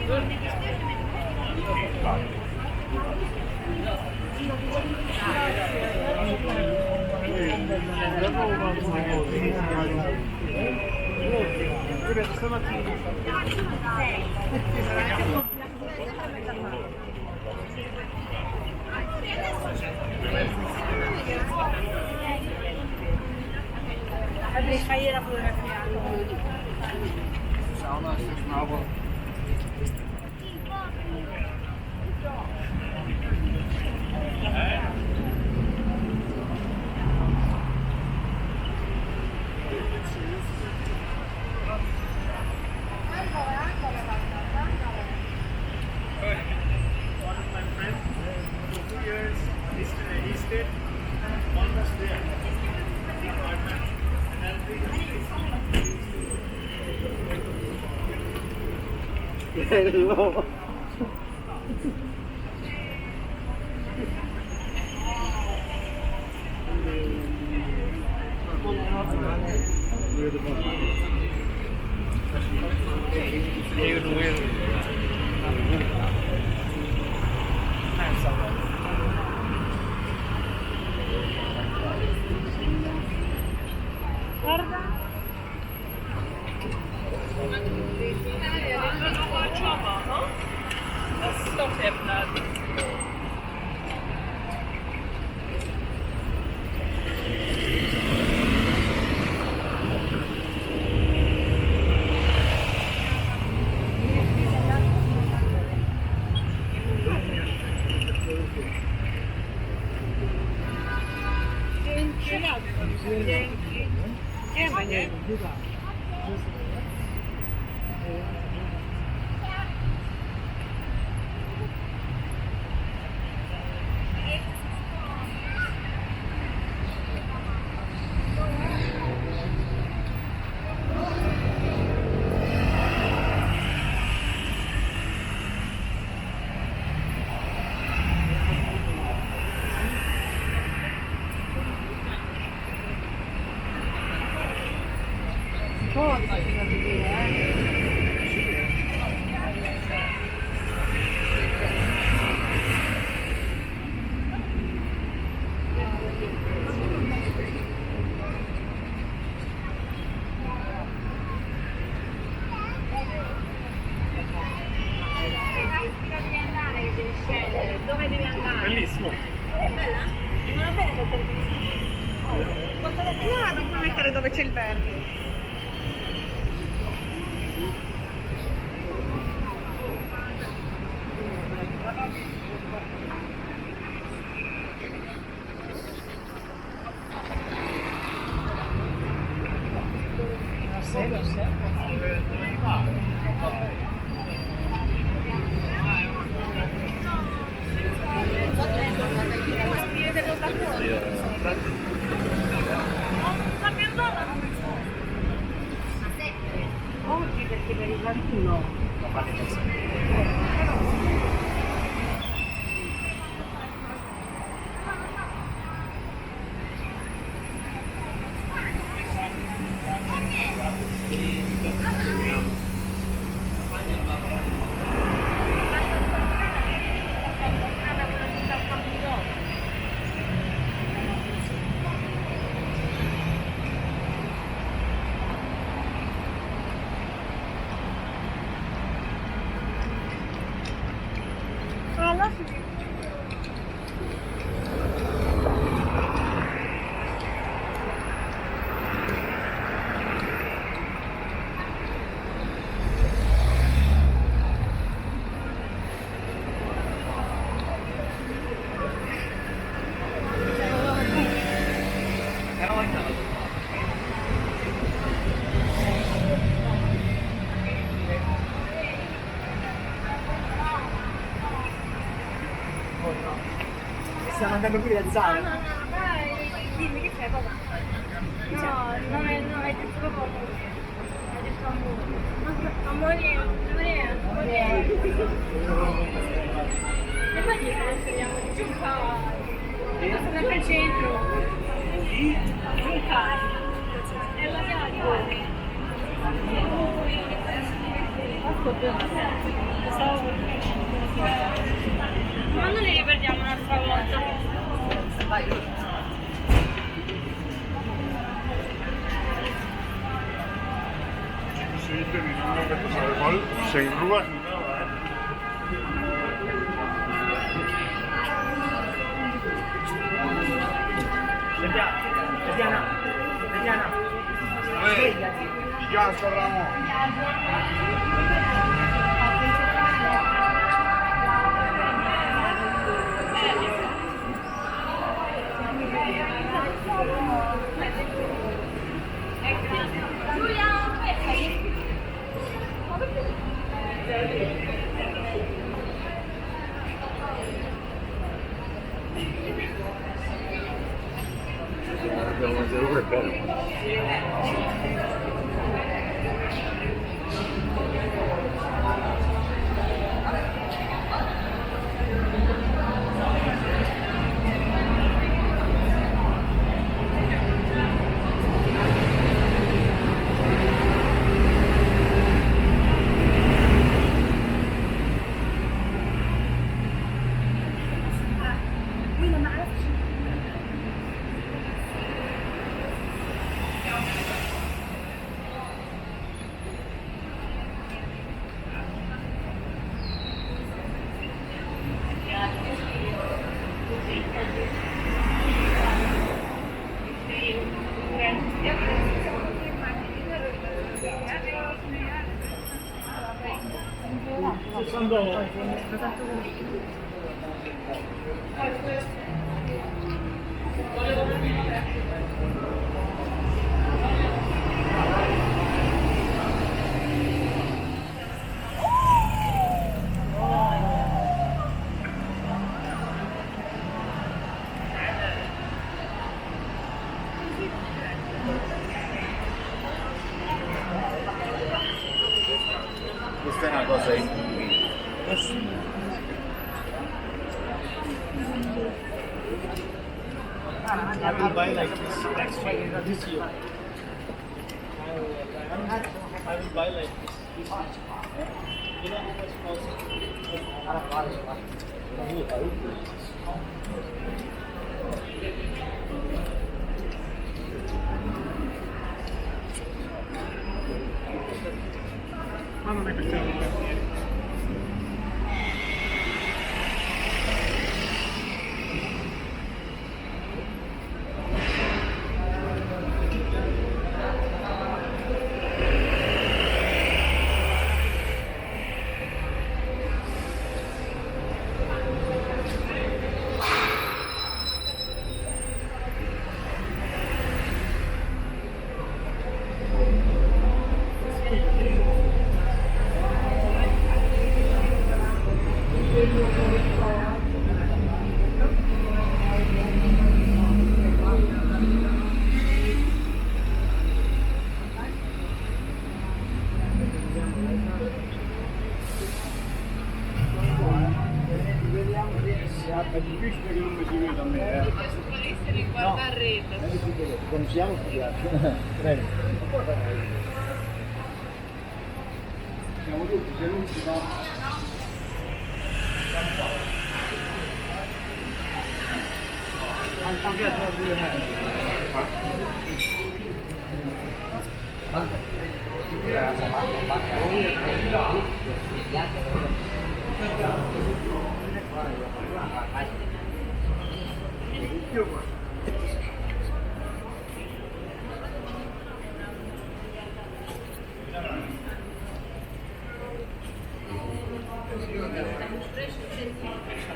Ik ga hier even even Sauna is dus nou wel. One of my friends, for 2 years, he stayed almost there. Apartment. And Hello. Dove devi andare? bellissimo. Bella? Non va bene col no, non puoi mettere dove c'è il verde. Lo sé. Oggi perché per il bambino lo fate così. Alla fine. Stiamo andando qui da Zara. No, dai, dimmi che c'è, papà. No, hai detto proprio. Hai detto amore. Amore. E poi ci trasferiamo giù qua. Sono sempre al centro. Giù qua. E la Ma non li ripetiamo un'altra volta. Sí, terminando que esto sabe mal, sin grúas ni nada, Tatiana. Y ya cerramos. Abbiamo zero per bene. Questa è una cosa in I will buy like this. That's why this year. I will buy like this. You know how much cost? È difficile che non mi si veda a me, Guarda a rete. Non siamo studiati. Prego. Siamo tutti seduti, ma...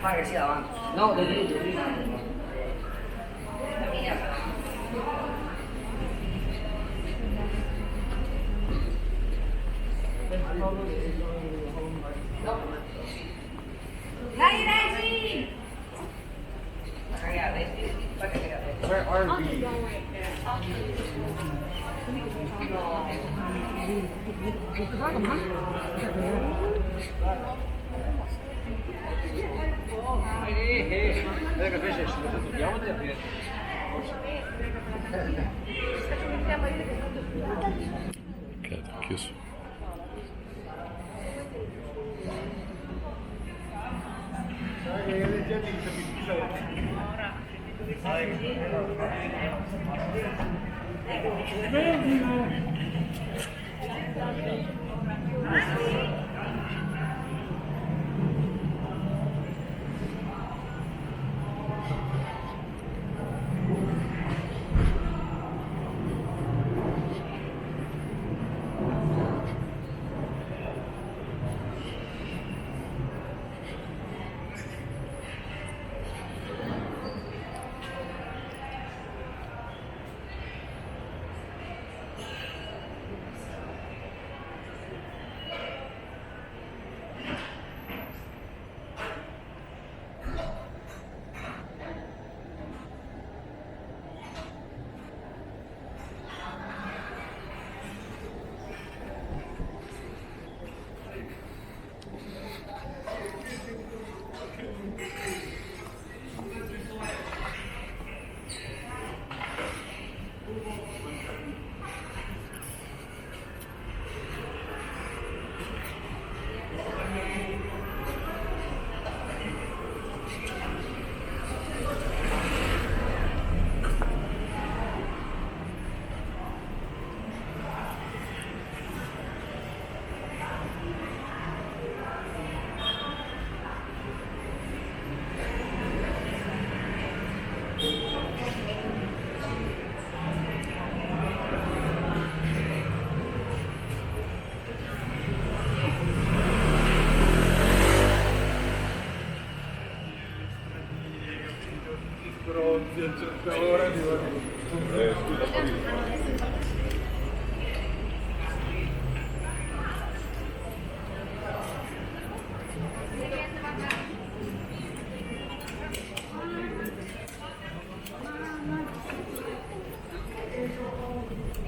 Pare che sia davanti. No, devi lì. Dai Reggie! Where are we? Che chiuso. Pronti a certa ora di scusa,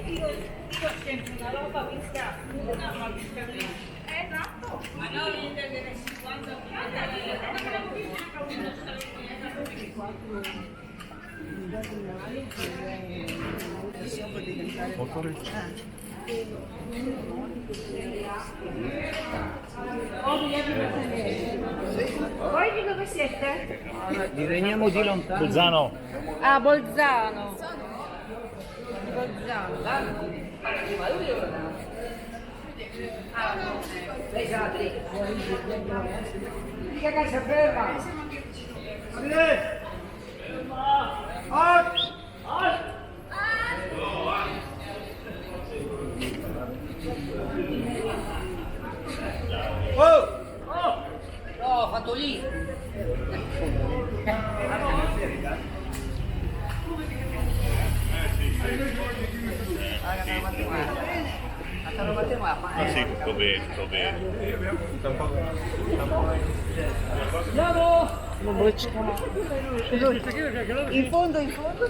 Io sento una roba vista, una vista esatto, ma no, delle 50 Voi di dove siete? Veniamo di lontano. Bolzano. Ah, Bolzano. Bolzano. Che casa ferma? No, ho fatto lì. Ah sì, sto bene, sto bene. Non vuoi in fondo, in fondo.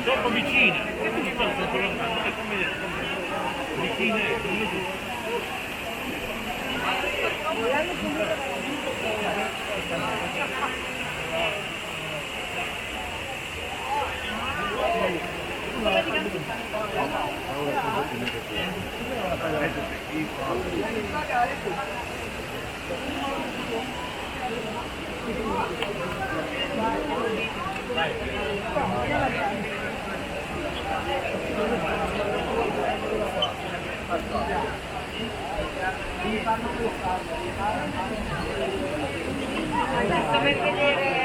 Troppo vicina, non ci fanno troppo lontano, vicine, come tu. Per vedere...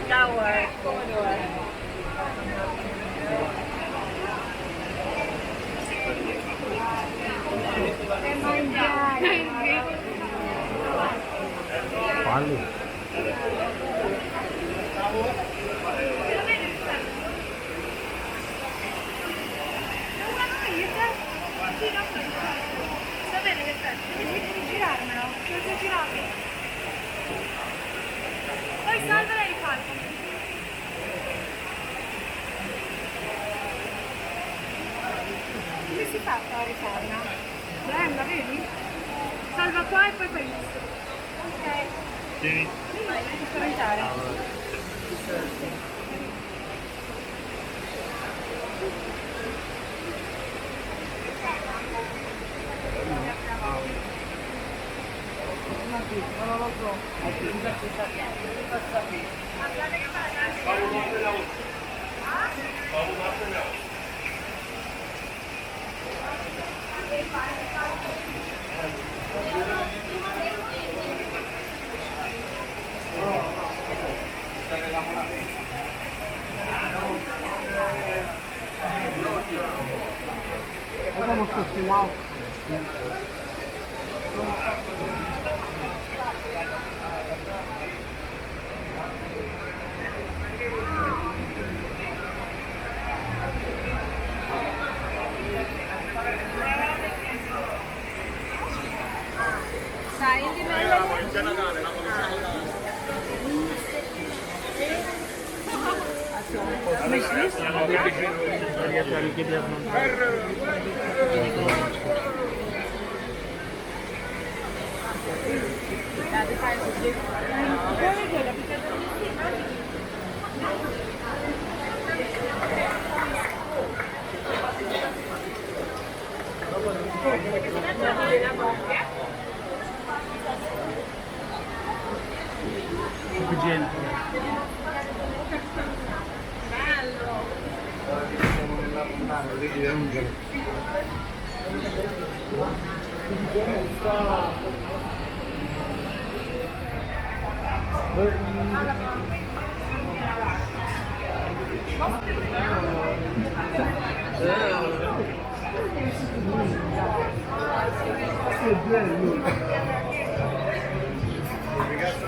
Tower, Commodore. Per mangiare. Fallo. Sapete che c'è? Devi girarmelo, devi girarlo. Poi salvela e rifallo. Come si fa a rifarla? Brenda, vedi? Salva qua e poi fai questo. Ok. Sì. Ti spaventare. Vamos pro final. Sai, il livello...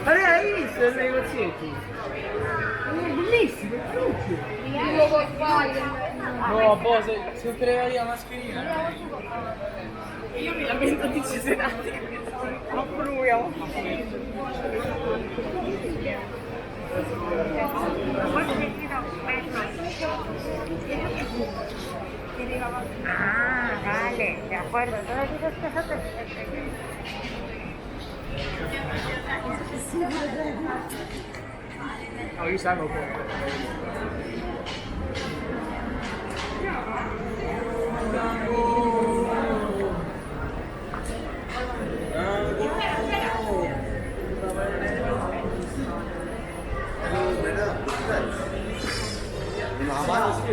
Allora, hai visto i negozietti? Bellissimo, è No, boh, se prevedi la mascherina. Io mi lamento di ceserati. Ma fruio. Ah, vale, de acuerdo. Todas esas cosas. No, io sanno un po'.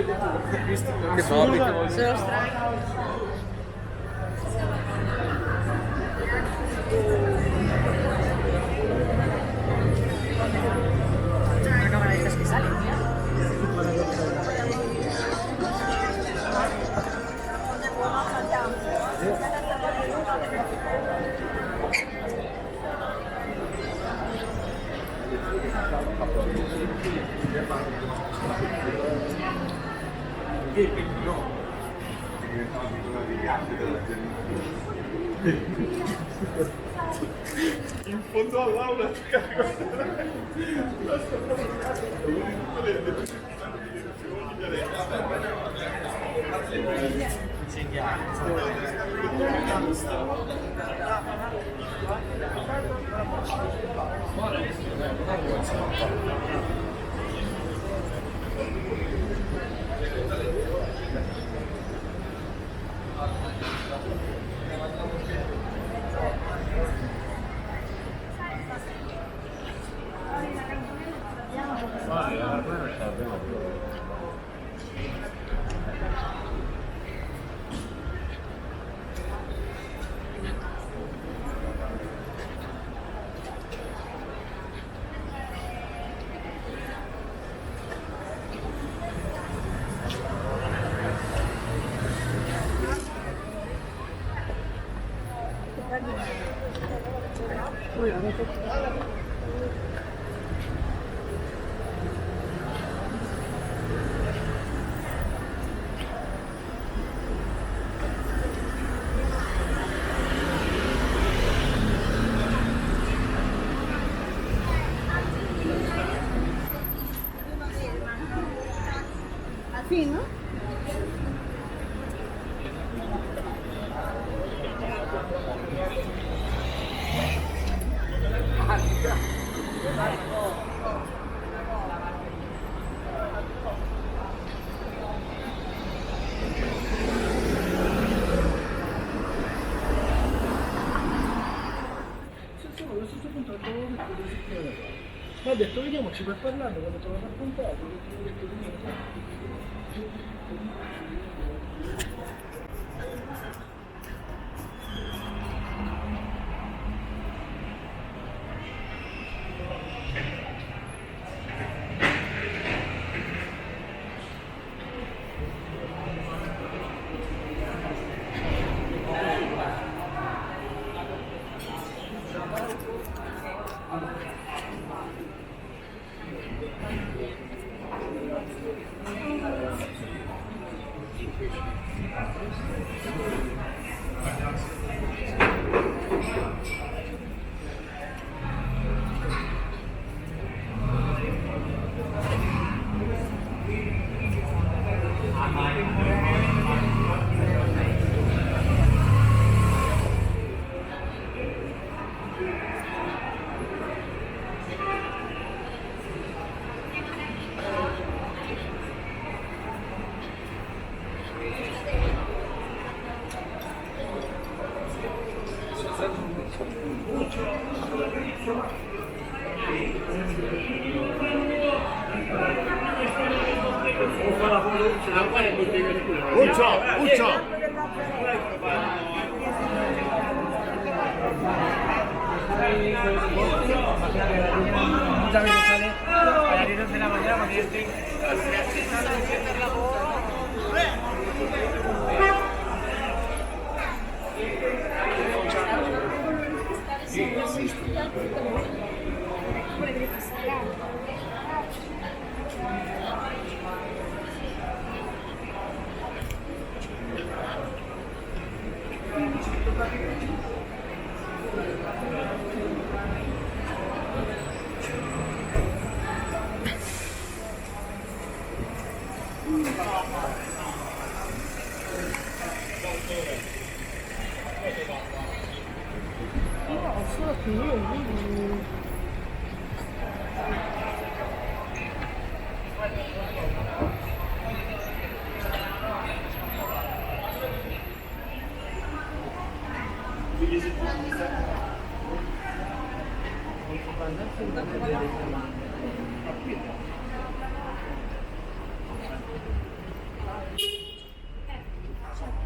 Che Bobby che vuol dire? Una cámara de estas que salen, ¿ya? In fondo all'aula Sí, ¿no? Adesso sto contratto ma ha detto vediamoci per parlare quando te l'ho raccontato. Uccia! Ya me sale a las 10 de la mañana cuando yo estoy.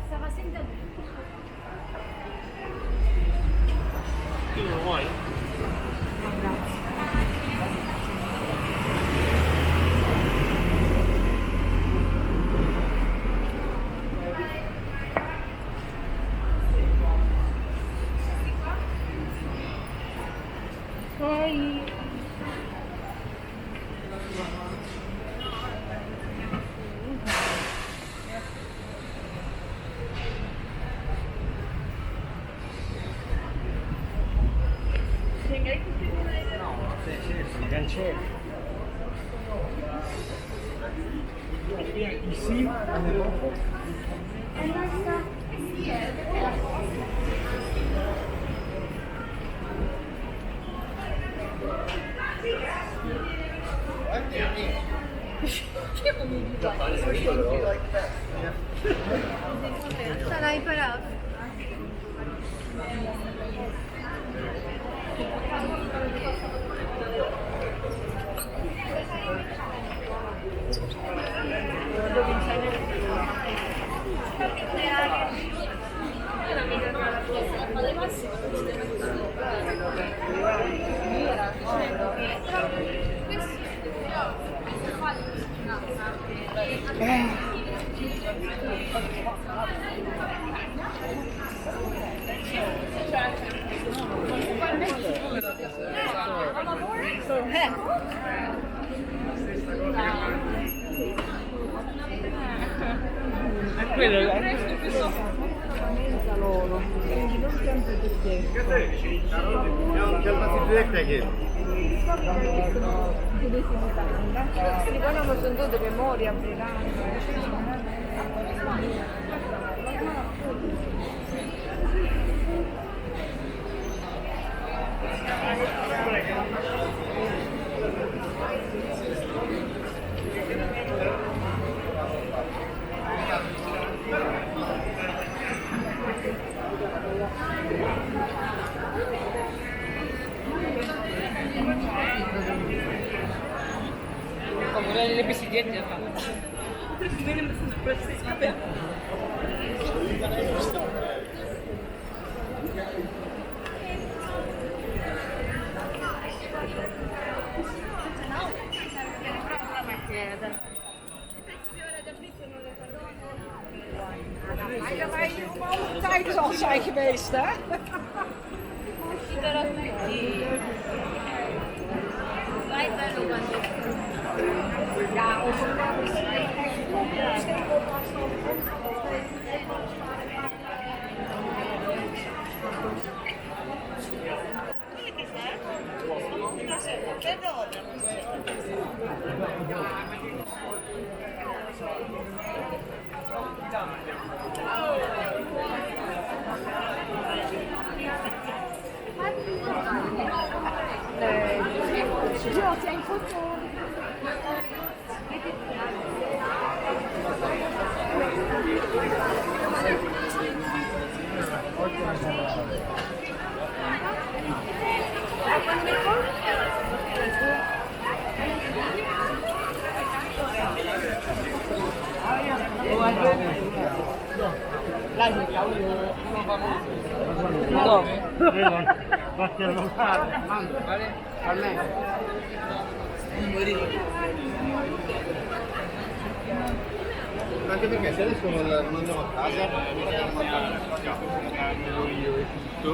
Stava sentendo. Tu non lo vuoi? Poi I cancelli. I sim hanno dopo. sarà imparato. Quello è Sì, poi non sono tutte memoria, Come le biciclette da fare. Tijd is al zijn geweest, hè? Vai bello quando Ja, of Io sei in foto. Vatti a lontano. Vale? Per me? Anche perché se adesso non andiamo a casa, andiamo a casa io e tutto.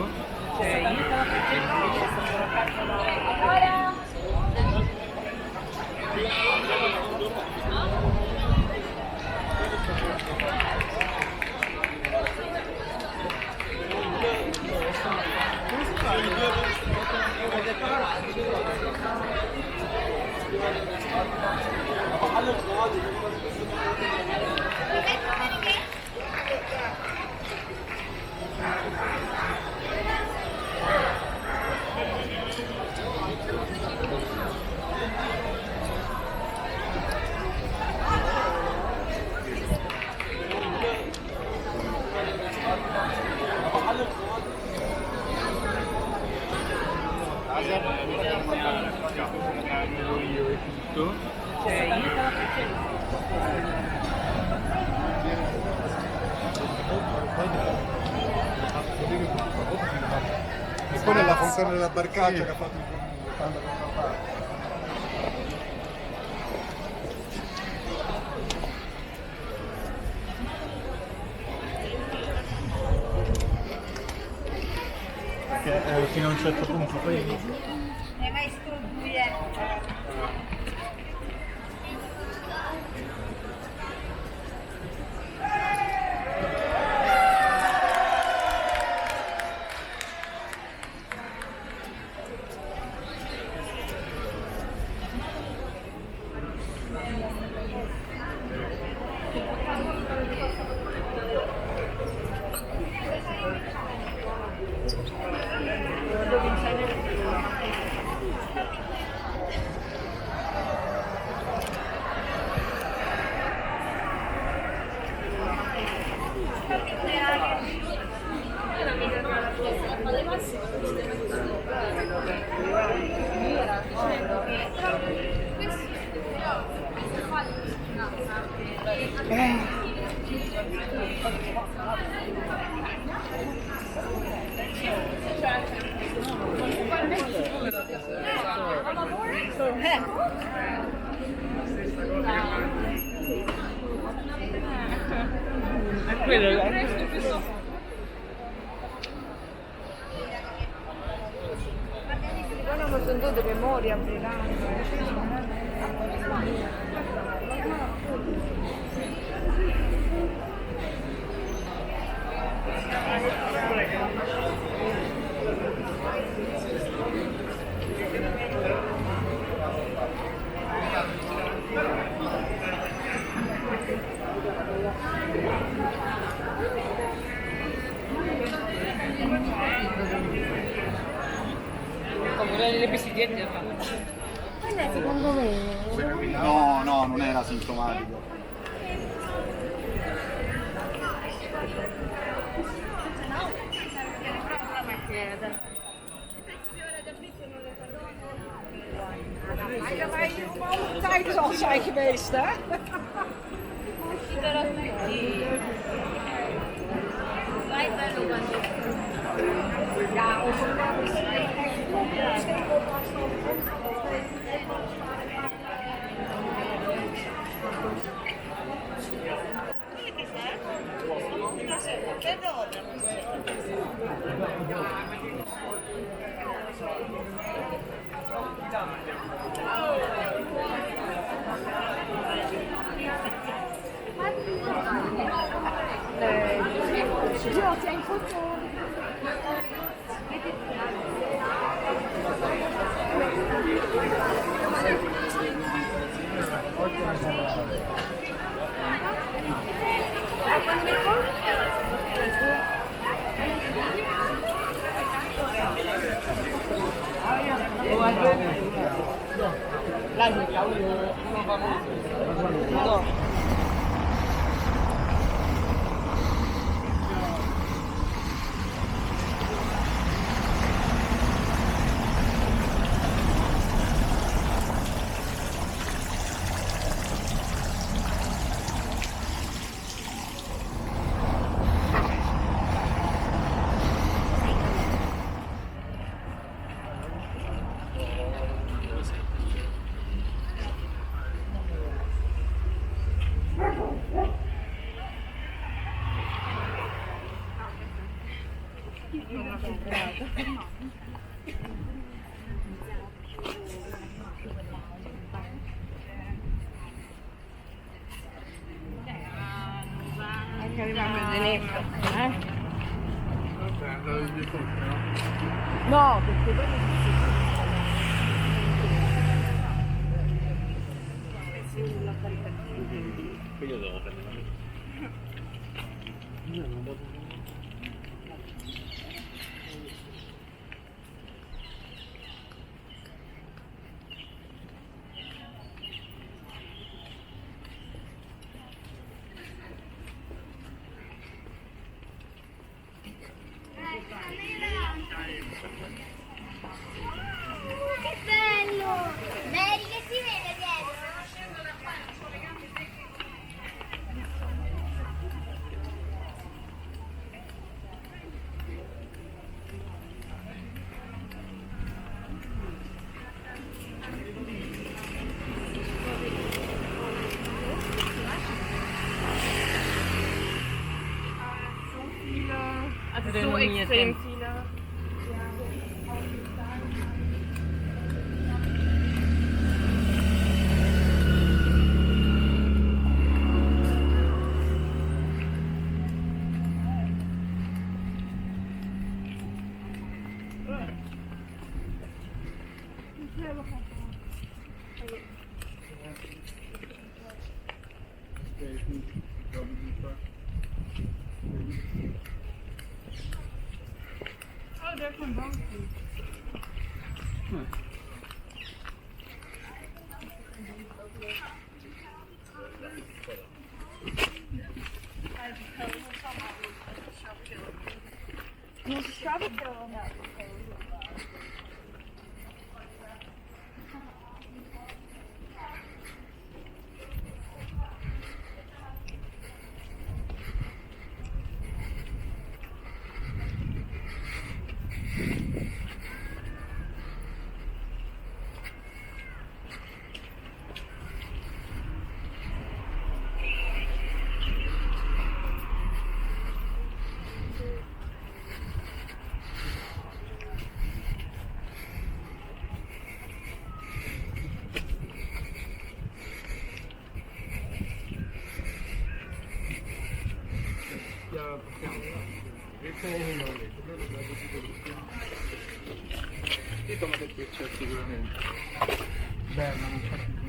Io e tutto. E poi nella funzione della barcaccia che ha fatto il quando Perché fino a un certo punto poi Vai scorbuie. Bueno, me son de memoria, Come le biciclette secondo me. No, no, non era sintomatico. Tijd is al zijn geweest, hè? Ja, onze io ti in foto. L'anno cavolo non va molto. No. Anche arriviamo a Venezia, No, perché io devo prendere. Che bello! Mary, che si vede dietro? so extreem viele. Oh, daar kan bank. Ja, dit zijn helemaal niet. Dit kan met dit picture figuren. Beh, ma non c'è più.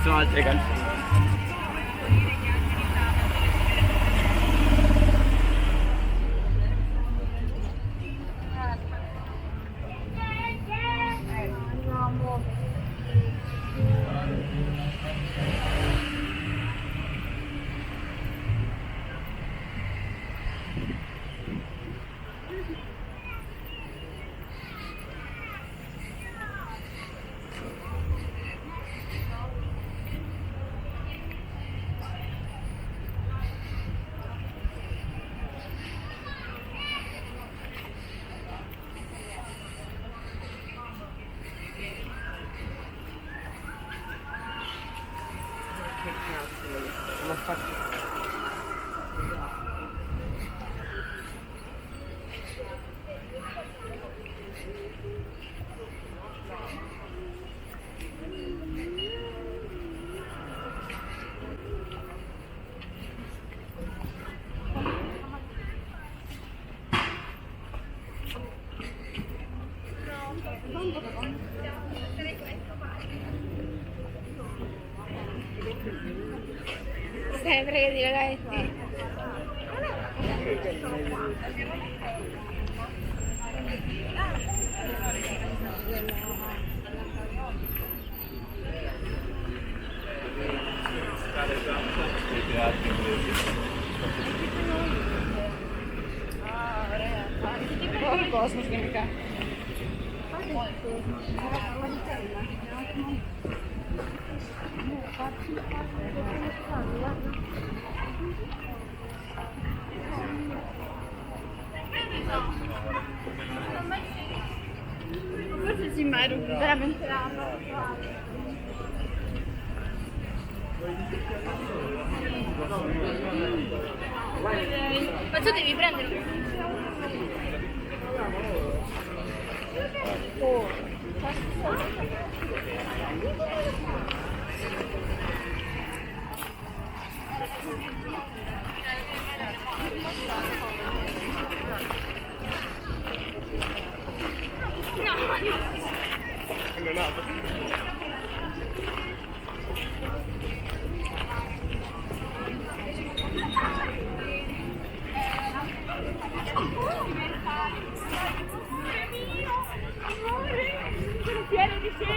Sono altre canzoni. Sempre che dire ragazzi. Космосника. Forse si mai veramente Ma tu devi prendere. Pieno di te.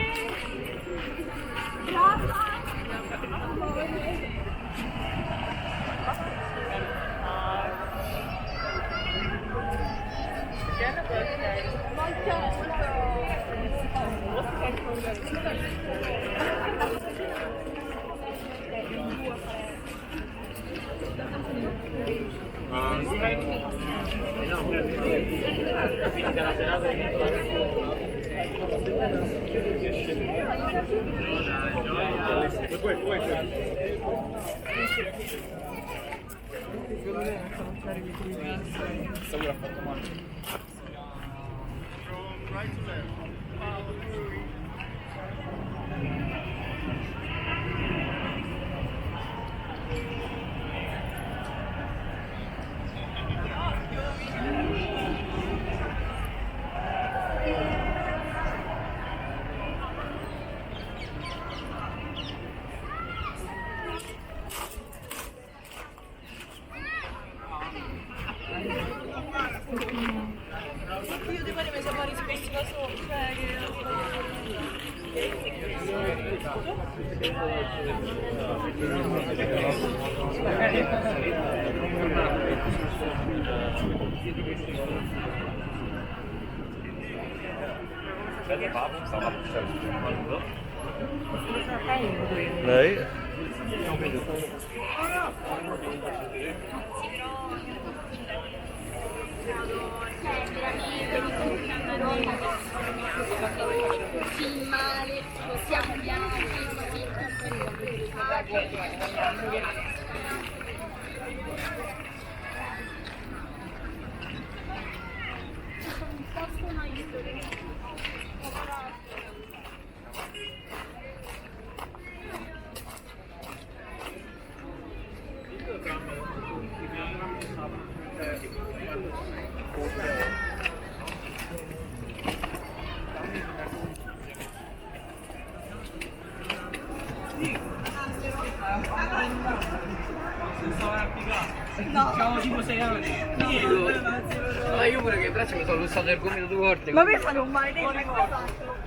From right to left. Io devo rimettere a rispetto sopra. Đấy. Così male, possiamo piano Siamo tipo 6 anni. Ma io pure che braccio mi sono lussato il gomito 2 volte. Ma per fare un maledetto.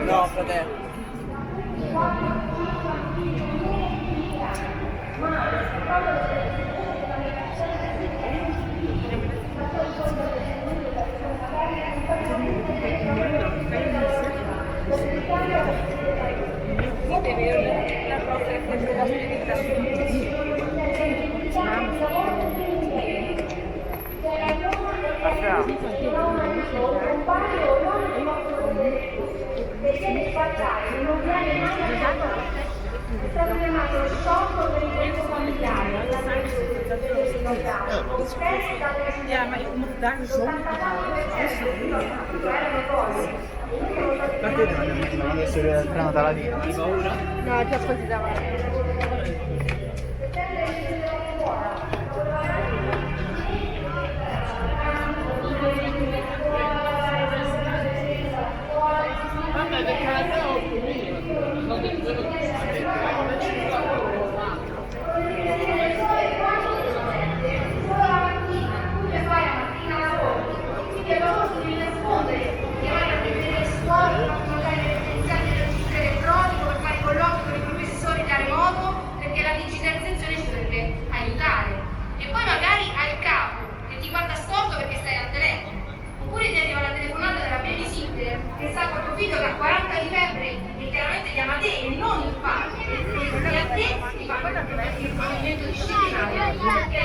No, fratello. Ja, maar ik moet daar zo niet Essere prenota la linea. No, già così davanti. elettronico per fare colloqui con i professori da remoto, perché la digitalizzazione ci dovrebbe aiutare. E poi magari hai il capo che ti guarda storto perché stai al telefono, oppure ti arriva la telefonata della babysitter che sa con tuo figlio che ha 40 di febbre e chiaramente chiama te e non il padre, e a te ti fa il provvedimento disciplinare perché è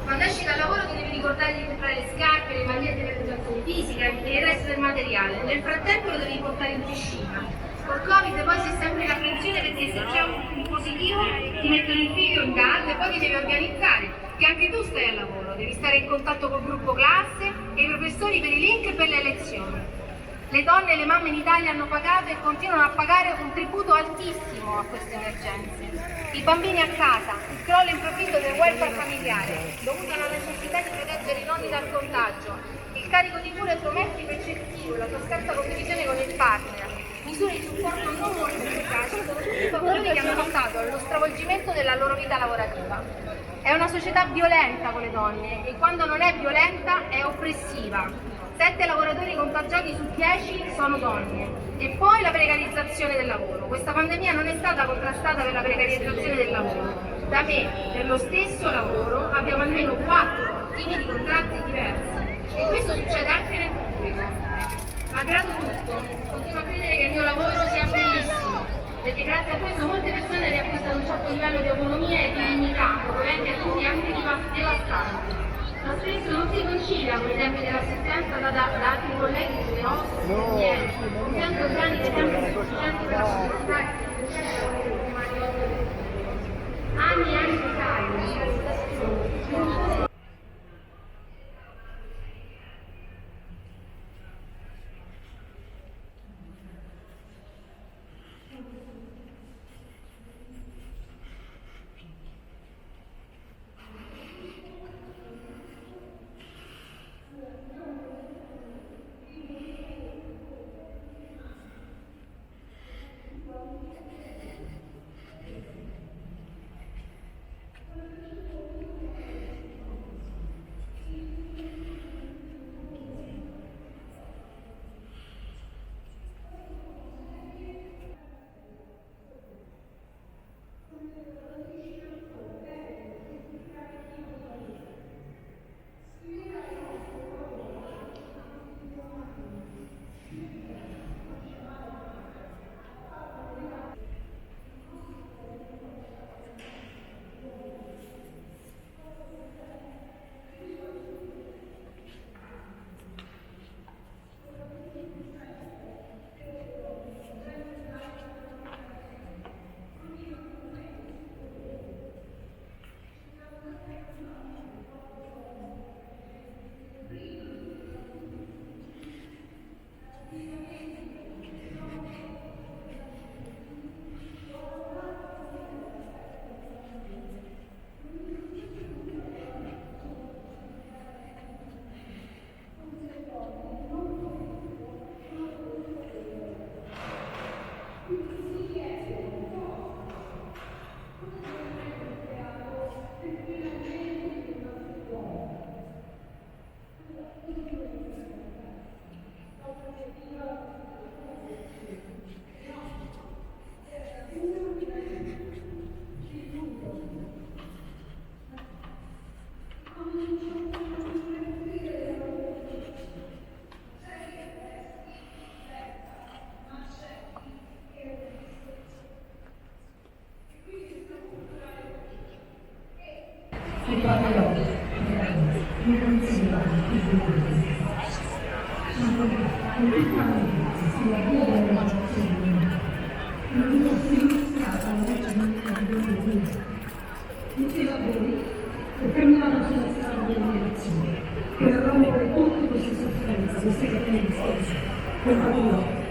quando esci dal lavoro ti devi ricordare di comprare le scarpe, le magliette per l'educazione fisica e il resto del materiale. Nel frattempo lo devi portare in piscina. Col Covid poi c'è sempre l'apprensione perché se c'è un positivo ti mettono il figlio in casa e poi ti devi organizzare, che anche tu stai al lavoro, devi stare in contatto col gruppo classe e i professori per i link per le lezioni. Le donne e le mamme in Italia hanno pagato e continuano a pagare un tributo altissimo a queste emergenze. I bambini a casa, il crollo improvviso del welfare familiare, dovuto alla necessità di proteggere i nonni dal contagio, il carico di cure domestico eccessivo, la sua scarsa condivisione con il partner, misure di supporto non molto efficaci, sono tutti fattori che hanno portato allo stravolgimento della loro vita lavorativa. È una società violenta con le donne e quando non è violenta è oppressiva. 7 lavoratori contagiati su 10 sono donne. E poi la precarizzazione del lavoro. Questa pandemia non è stata contrastata per la precarizzazione del lavoro. Da me, per lo stesso lavoro, abbiamo almeno 4 tipi di contratti diversi. E questo succede anche nel pubblico. Malgrado tutto, continuo a credere che il mio lavoro sia bellissimo, perché grazie a questo molte persone riacquistano un certo livello di autonomia e di dignità, provenienti a tutti anche devastanti. Ma spesso non si concilia con i tempi dell'assistenza da altri colleghi delle nostre, miei, usando grandi esempi sufficienti per affrontare anni e anni di carico.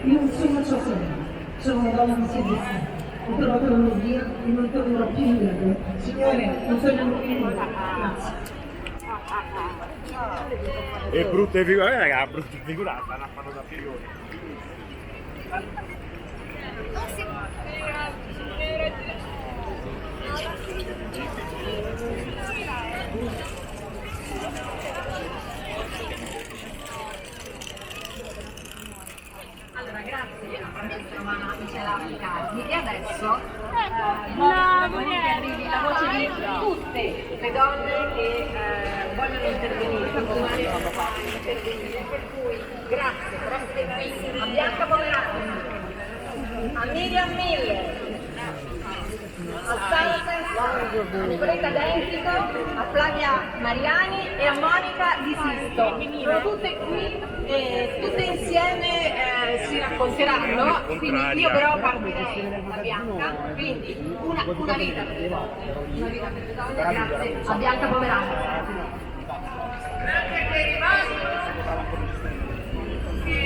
Io non sono ciò che sono una donna di servizio, ho trovato la mia via e non tornerò più indietro. Signore, non tornerò più indietro. Grazie. E brutte figure, raga, brutte figure stanno a fare da figlioli. Allora, grazie a Miss Romana Michela Picardi e adesso arrivi la voce di tutte le donne che vogliono intervenire, per cui grazie per essere qui a Bianca Pomerano, a Miriam Miller, a Sara a Nicoletta Dentico, a Flavia Mariani e a Monica Di Sisto. Sono tutte qui e tutte insieme si racconteranno, quindi io però partirei da Bianca, quindi una vita per le donne, grazie a Bianca Pomerano. Grazie che è rimasto, che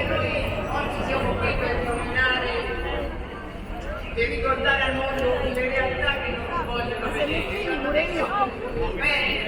noi oggi siamo qui per nominare e ricordare al mondo le realtà che non si vogliono vedere. Bene,